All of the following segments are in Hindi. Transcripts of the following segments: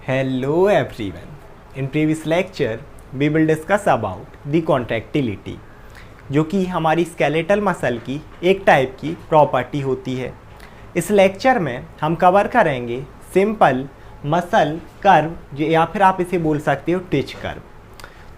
Hello everyone. In previous lecture, we will discuss about the contractility, जो कि हमारी स्केलेटल मसल की एक टाइप की प्रॉपर्टी होती है। इस लेक्चर में हम कवर करेंगे सिंपल मसल कर्व या फिर आप इसे बोल सकते हो टिच कर्व।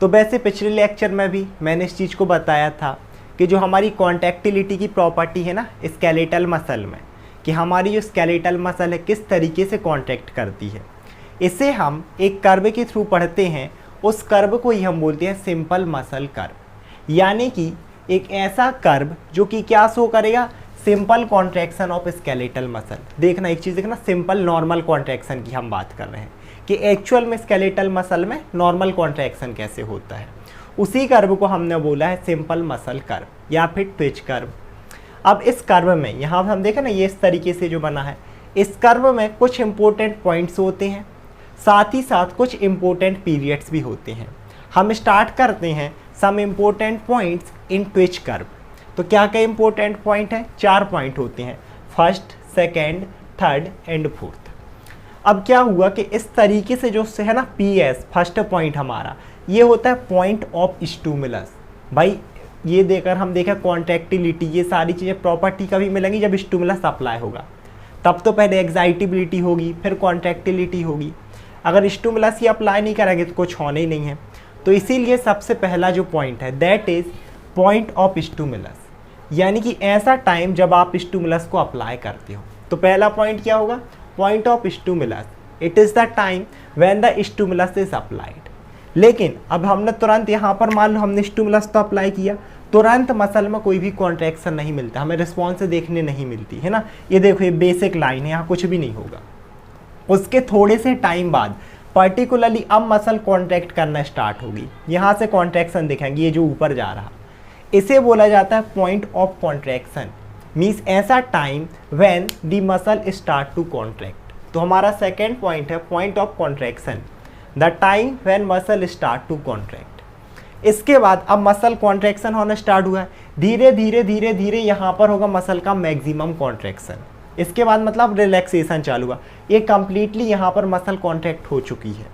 तो वैसे पिछले लेक्चर में भी मैंने इस चीज़ को बताया था कि जो हमारी कॉन्ट्रैक्टिलिटी की प्रॉपर्टी है ना स्केलेटल मसल में, कि हमारी जो स्केलेटल मसल है किस तरीके से कॉन्ट्रैक्ट करती है, इसे हम एक कर्व के थ्रू पढ़ते हैं। उस कर्व को ही हम बोलते हैं सिंपल मसल कर्व, यानी कि एक ऐसा कर्व जो कि क्या शो करेगा, simple contraction of skeletal muscle. देखना एक चीज़ देखना, सिंपल नॉर्मल कॉन्ट्रैक्शन की हम बात कर रहे हैं कि एक्चुअल में स्केलेटल मसल में नॉर्मल कॉन्ट्रैक्शन कैसे होता है। उसी कर्व को हमने बोला है सिंपल मसल कर्व या फिर ट्विच कर्व। अब इस कर्व में यहाँ हम देखें ना, ये इस तरीके से जो बना है, इस कर्व में कुछ इंपॉर्टेंट पॉइंट्स होते हैं, साथ ही साथ कुछ इंपॉर्टेंट पीरियड्स भी होते हैं। हम स्टार्ट करते हैं some important points in twitch curve. तो क्या क्या इंपॉर्टेंट पॉइंट है? 4 पॉइंट होते हैं, first, second, third and fourth. अब क्या हुआ कि इस तरीके से जो है ना PS फर्स्ट पॉइंट हमारा ये होता है पॉइंट ऑफ स्टिमुलस। भाई ये देकर हम देखें कॉन्ट्रैक्टिलिटी, ये सारी चीज़ें प्रॉपर्टी कभी मिलेंगी जब स्टिमुलस अप्लाई होगा। तब तो पहले एक्साइटेबिलिटी होगी, फिर कॉन्ट्रैक्टिलिटी होगी। अगर स्टिमुलस ही अप्लाई नहीं करेंगे तो कुछ होने ही नहीं है। तो इसीलिए सबसे पहला जो पॉइंट है that is point of stimulus, यानी कि ऐसा टाइम जब आप स्टिमुलस को अप्लाई करते हो। तो पहला पॉइंट क्या होगा? Point of stimulus, it is the time when the stimulus is applied. लेकिन अब हमने तुरंत यहाँ पर मान लो हमने स्टिमुलस तो अप्लाई किया, तुरंत मसल में कोई भी कॉन्ट्रैक्शन नहीं मिलता, हमें रिस्पॉन्स देखने नहीं मिलती है ना। ये देखो ये बेसिक लाइन है, यहाँ कुछ भी नहीं होगा। उसके थोड़े से टाइम बाद पर्टिकुलरली अब मसल कॉन्ट्रैक्ट करना स्टार्ट होगी, यहाँ से कॉन्ट्रैक्शन दिखेंगे, ये जो ऊपर जा रहा, इसे बोला जाता है पॉइंट ऑफ कॉन्ट्रैक्शन। मीन्स ऐसा time when the muscle start to contract. तो हमारा सेकेंड पॉइंट है point of contraction, the time when muscle start to contract. इसके बाद अब मसल कॉन्ट्रैक्शन होना स्टार्ट हुआ है, धीरे धीरे धीरे धीरे यहाँ पर होगा मसल का मैक्सिमम कॉन्ट्रैक्शन। इसके बाद मतलब रिलैक्सेशन चालू हुआ, ये कंप्लीटली यहाँ पर मसल कॉन्ट्रैक्ट हो चुकी है।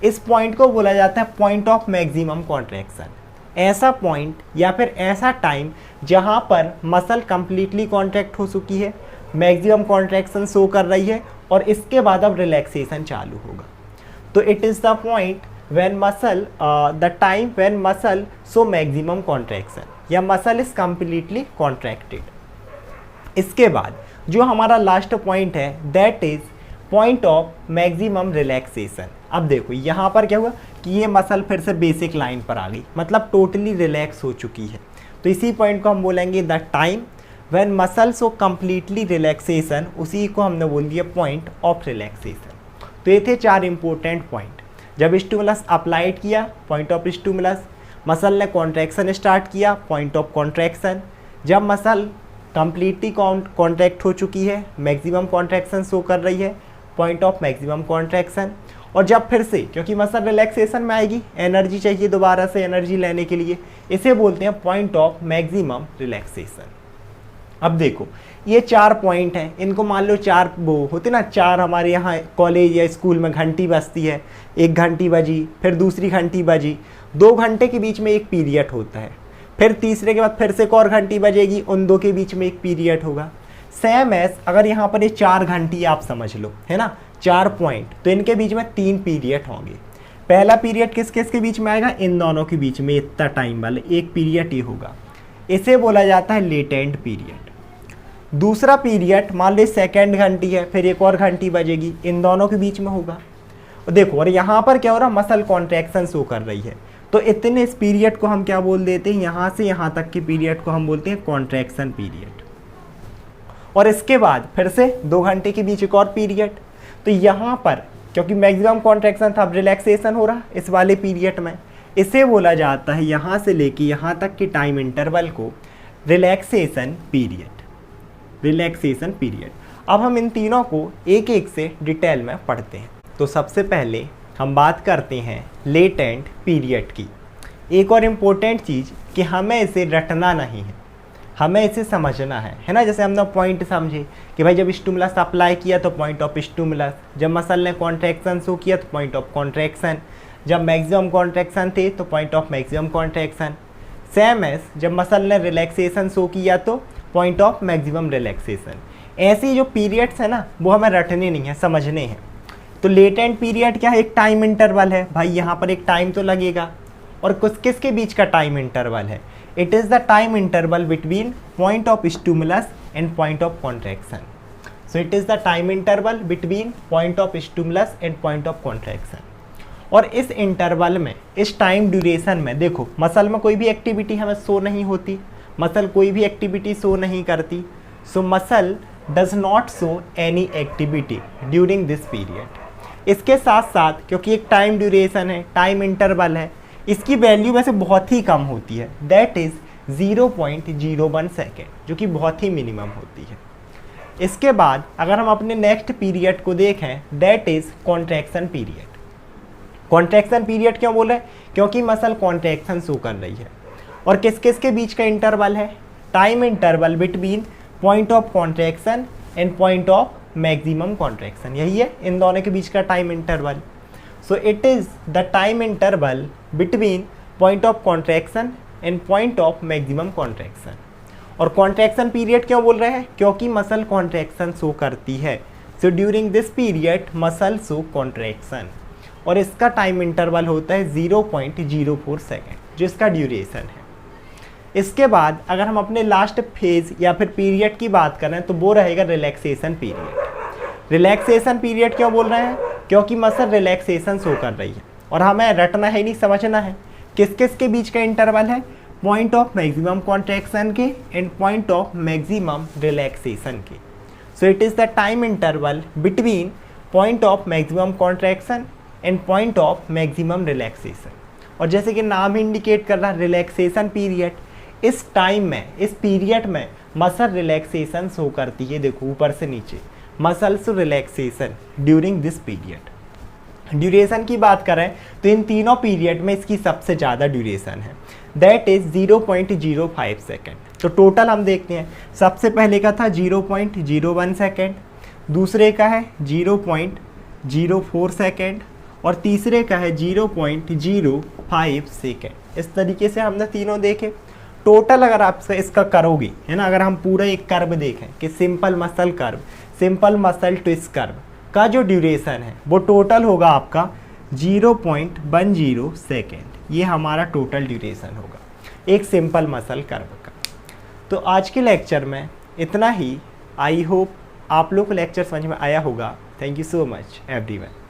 इस पॉइंट को बोला जाता है पॉइंट ऑफ मैक्सिमम कॉन्ट्रैक्शन। ऐसा पॉइंट या फिर ऐसा टाइम जहाँ पर मसल कंप्लीटली कॉन्ट्रैक्ट हो चुकी है, मैक्सिमम कॉन्ट्रैक्शन शो कर रही है, और इसके बाद अब रिलैक्सेशन चालू होगा। तो it is the point when muscle the time when muscle show maximum contraction या मसल इज कंप्लीटली कॉन्ट्रैक्टेड। इसके बाद जो हमारा लास्ट पॉइंट है that is point of maximum relaxation. अब देखो यहाँ पर क्या हुआ कि ये मसल फिर से बेसिक लाइन पर आ गई, मतलब टोटली रिलैक्स हो चुकी है। तो इसी पॉइंट को हम बोलेंगे the time when muscle so completely relaxation, उसी को हमने बोल दिया पॉइंट ऑफ रिलैक्सेशन। तो ये थे 4 इंपॉर्टेंट पॉइंट। जब स्टिमुलस अप्लाइड किया, पॉइंट ऑफ स्टिमुलस, मसल ने कॉन्ट्रैक्शन स्टार्ट किया, पॉइंट ऑफ कॉन्ट्रैक्शन, जब मसल कंप्लीटली कॉन्ट्रैक्ट हो चुकी है, मैक्सिमम कॉन्ट्रैक्शन शो कर रही है, पॉइंट ऑफ मैक्सिमम कॉन्ट्रैक्शन, और जब फिर से क्योंकि मसल रिलैक्सेशन में आएगी, एनर्जी चाहिए दोबारा से एनर्जी लेने के लिए, इसे बोलते हैं पॉइंट ऑफ मैक्सिमम रिलैक्सेशन। अब देखो ये 4 पॉइंट हैं, इनको मान लो 4 वो होते ना, 4 हमारे यहाँ कॉलेज या स्कूल में घंटी बजती है, 1 घंटी बजी, फिर दूसरी घंटी बजी, 2 घंटे के बीच में एक पीरियड होता है, फिर तीसरे के बाद फिर से एक और घंटी बजेगी, उन 2 के बीच में एक पीरियड होगा। सेम एज अगर यहाँ पर ये 4 घंटी आप समझ लो है ना, 4 पॉइंट, तो इनके बीच में 3 पीरियड होंगे। पहला पीरियड किस किस के बीच में आएगा? इन दोनों के बीच में इतना टाइम वाला एक पीरियड ये होगा, इसे बोला जाता है लेटेंट पीरियड। दूसरा पीरियड मान लो सेकेंड घंटी है, फिर एक और घंटी बजेगी, इन दोनों के बीच में होगा। और देखो और यहाँ पर क्या हो रहा है, मसल कॉन्ट्रैक्शन शो कर रही है, तो इतने इस पीरियड को हम क्या बोल देते हैं, यहाँ से यहाँ तक के पीरियड को हम बोलते हैं कॉन्ट्रैक्शन पीरियड। और इसके बाद फिर से 2 घंटे के बीच एक और पीरियड। तो यहाँ पर क्योंकि मैक्सिमम कॉन्ट्रैक्शन था, अब रिलैक्सेशन हो रहा इस वाले पीरियड में, इसे बोला जाता है यहाँ से लेके यहाँ तक के टाइम इंटरवल को रिलैक्सेशन पीरियड। Relaxation period. अब हम इन तीनों को एक एक से डिटेल में पढ़ते हैं। तो सबसे पहले हम बात करते हैं लेटेंट पीरियड की। एक और इम्पोर्टेंट चीज़ कि हमें इसे रटना नहीं है, हमें इसे समझना है ना। जैसे हमने पॉइंट समझे कि भाई जब स्टिमुलस अप्लाई किया तो पॉइंट ऑफ स्टिमुलस, जब मसल ने कॉन्ट्रैक्शन शो किया तो पॉइंट ऑफ कॉन्ट्रैक्शन, जब मैक्सिमम कॉन्ट्रैक्शन थे तो point of maximum contraction. Same as जब मसल ने रिलैक्सेशन शो किया तो पॉइंट ऑफ मैक्सिमम रिलैक्सेशन। ऐसे जो पीरियड्स है ना वो हमें रटने नहीं है, समझने हैं। तो लेटेंट पीरियड क्या है, एक टाइम इंटरवल है भाई, यहाँ पर एक टाइम तो लगेगा। और कुछ किसके बीच का टाइम इंटरवल है, it is the time interval between point of stimulus and point of contraction. So it is the time interval between point of stimulus and point of contraction. और इस इंटरवल में, इस टाइम ड्यूरेशन में देखो, मसल में कोई भी एक्टिविटी हमें शो नहीं होती, मसल कोई भी एक्टिविटी शो नहीं करती। So muscle does not show any activity during this period. इसके साथ साथ क्योंकि एक टाइम ड्यूरेशन है, टाइम इंटरवल है, इसकी वैल्यू वैसे बहुत ही कम होती है, दैट इज़ 0.01 सेकेंड, जो कि बहुत ही मिनिमम होती है। इसके बाद अगर हम अपने नेक्स्ट पीरियड को देखें, that is contraction period. Contraction period क्यों बोले, क्योंकि मसल कॉन्ट्रैक्शन शो कर रही है। और किस किस के बीच का इंटरवल है, time interval between point of contraction and point of maximum contraction, यही है इन दोनों के बीच का time interval. So it is the time interval between point of contraction and point of maximum contraction. और कॉन्ट्रैक्शन पीरियड क्यों बोल रहे हैं, क्योंकि मसल कॉन्ट्रैक्शन शो करती है। So during this period muscle show contraction, और इसका टाइम इंटरवल होता है 0.04 सेकेंड, जो इसका ड्यूरेशन है। इसके बाद अगर हम अपने लास्ट फेज या फिर पीरियड की बात करें तो वो रहेगा रिलैक्सेशन पीरियड। रिलैक्सेशन पीरियड क्यों बोल रहे हैं, क्योंकि मसल रिलैक्सेशन शो कर रही है। और हमें रटना है नहीं, समझना है किस किस के बीच का इंटरवल है, पॉइंट ऑफ मैक्सिमम कॉन्ट्रैक्शन के and point of maximum relaxation के। So it is the time interval between point of maximum contraction and point of maximum relaxation. और जैसे कि नाम इंडिकेट कर रहा है रिलैक्सेशन पीरियड, इस टाइम में, इस पीरियड में मसल रिलैक्सेशन शो करती है। देखो ऊपर से नीचे, muscles relaxation during this period. Duration की बात करें तो इन तीनों पीरियड में इसकी सबसे ज़्यादा ड्यूरेशन है, दैट इज़ 0.05 सेकेंड। तो टोटल हम देखते हैं, सबसे पहले का था 0.01 सेकेंड, दूसरे का है 0.04 सेकेंड और तीसरे का है 0.05 सेकेंड। इस तरीके से हमने तीनों देखे। टोटल अगर आप इसका करोगे, है ना, अगर हम पूरा एक कर्व देखें कि simple muscle curve, simple muscle twist curve का जो ड्यूरेशन है वो टोटल होगा आपका 0.10 सेकेंड। ये हमारा टोटल ड्यूरेशन होगा एक सिंपल मसल कर्व का। तो आज के लेक्चर में इतना ही। आई होप आप लोग को लेक्चर समझ में आया होगा। Thank you so much everyone.